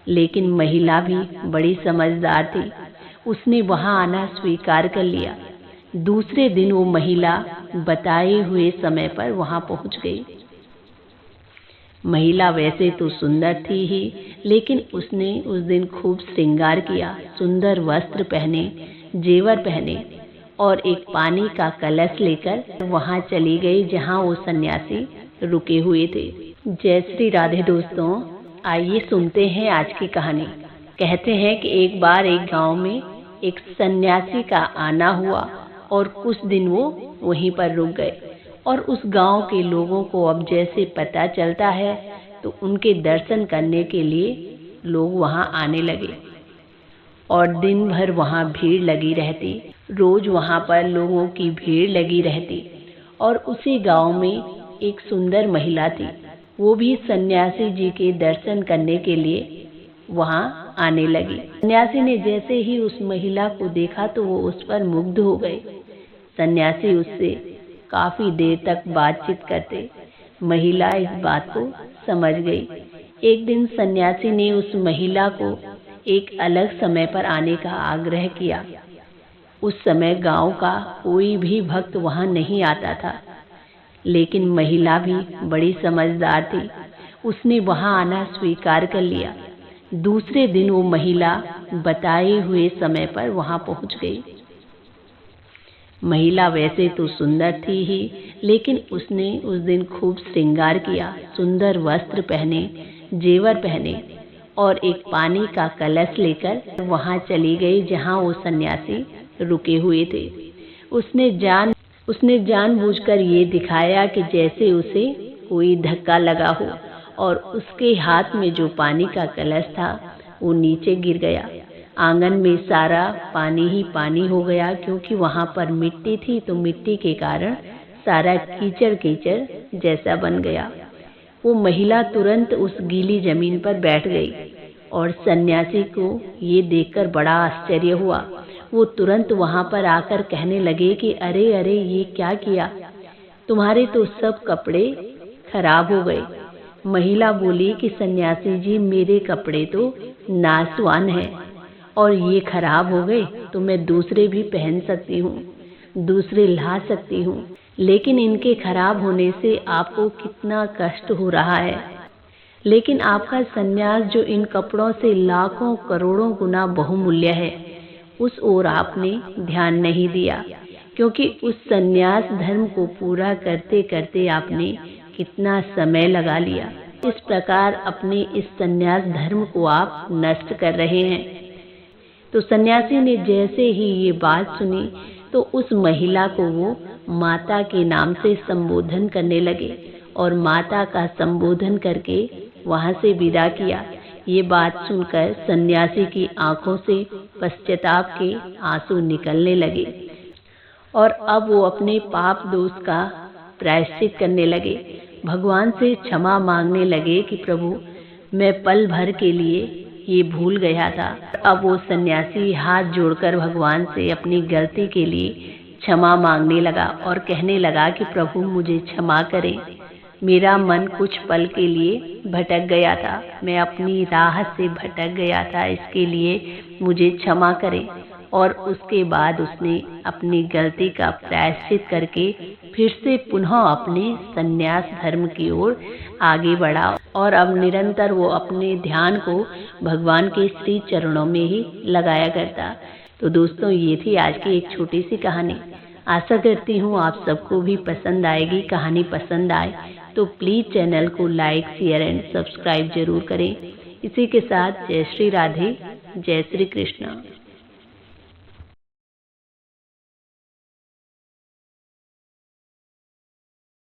लेकिन महिला भी बड़ी समझदार थी। उसने वहां आना स्वीकार कर लिया। दूसरे दिन वो महिला बताए हुए समय पर वहां पहुंच गई। महिला वैसे तो सुंदर थी ही, लेकिन उसने उस दिन खूब श्रृंगार किया, सुंदर वस्त्र पहने, जेवर पहने और एक पानी का कलश लेकर वहां चली गई जहां वो सन्यासी रुके हुए थे। जय श्री राधे दोस्तों, आइए सुनते हैं आज की कहानी। कहते हैं कि एक बार एक गांव में एक सन्यासी का आना हुआ और कुछ दिन वो वहीं पर रुक गए। और उस गांव के लोगों को अब जैसे पता चलता है तो उनके दर्शन करने के लिए लोग वहां आने लगे और दिन भर वहां भीड़ लगी रहती। रोज वहां पर लोगों की भीड़ लगी रहती। और उसी गांव में एक सुंदर महिला थी, वो भी सन्यासी जी के दर्शन करने के लिए वहां आने लगी। सन्यासी ने जैसे ही उस महिला को देखा तो वो उस पर मुग्ध हो गए। सन्यासी उससे काफी देर तक बातचीत करते। महिला इस बात को समझ गई। एक दिन सन्यासी ने उस महिला को एक अलग समय पर आने का आग्रह किया। उस समय गांव का कोई भी भक्त वहां नहीं आता था, लेकिन महिला भी बड़ी समझदार थी। उसने वहां आना स्वीकार कर लिया। दूसरे दिन वो महिला बताए हुए समय पर वहां पहुंच गई। महिला वैसे तो सुंदर थी ही, लेकिन उसने उस दिन खूब श्रृंगार किया, सुंदर वस्त्र पहने, जेवर पहने और एक पानी का कलश लेकर वहां चली गई जहां वो सन्यासी रुके हुए थे। उसने जानबूझकर ये दिखाया कि जैसे उसे कोई धक्का लगा हो और उसके हाथ में जो पानी का कलश था वो नीचे गिर गया। आंगन में सारा पानी ही पानी हो गया, क्योंकि वहां पर मिट्टी थी तो मिट्टी के कारण सारा कीचड़ कीचड़ जैसा बन गया। वो महिला तुरंत उस गीली जमीन पर बैठ गई और सन्यासी को ये देखकर बड़ा आश्चर्य हुआ। वो तुरंत वहां पर आकर कहने लगे कि अरे अरे, ये क्या किया, तुम्हारे तो सब कपड़े खराब हो गए। महिला बोली कि सन्यासी जी, मेरे कपड़े तो नासवान हैं और ये खराब हो गए तो मैं दूसरे भी पहन सकती हूँ, दूसरे ला सकती हूँ, लेकिन इनके खराब होने से आपको कितना कष्ट हो रहा है। लेकिन आपका सन्यास जो इन कपड़ों से लाखों करोड़ों गुना बहुमूल्य है, उस ओर आपने ध्यान नहीं दिया, क्योंकि उस सन्यास धर्म को पूरा करते करते आपने कितना समय लगा लिया। इस प्रकार अपने इस सन्यास धर्म को आप नष्ट कर रहे हैं। तो सन्यासी ने जैसे ही ये बात सुनी तो उस महिला को वो माता के नाम से संबोधन करने लगे और माता का संबोधन करके वहां से विदा किया। ये बात सुनकर सन्यासी की आंखों से पश्चाताप के आंसू निकलने लगे और अब वो अपने पाप दोष का प्रायश्चित करने लगे। भगवान से क्षमा मांगने लगे कि प्रभु, मैं पल भर के लिए ये भूल गया था। अब वो सन्यासी हाथ जोड़कर भगवान से अपनी गलती के लिए क्षमा मांगने लगा और कहने लगा कि प्रभु, मुझे क्षमा करें। मेरा मन कुछ पल के लिए भटक गया था, मैं अपनी राह से भटक गया था, इसके लिए मुझे क्षमा करें। और उसके बाद उसने अपनी गलती का प्रायश्चित करके फिर से पुनः अपने सन्यास धर्म की ओर आगे बढ़ा और अब निरंतर वो अपने ध्यान को भगवान के श्री चरणों में ही लगाया करता। तो दोस्तों, ये थी आज की एक छोटी सी कहानी। आशा करती हूँ आप सबको भी पसंद आएगी। कहानी पसंद आए तो प्लीज चैनल को लाइक, शेयर एंड सब्सक्राइब जरूर करें। इसी के साथ जय श्री राधे, जय श्री कृष्ण।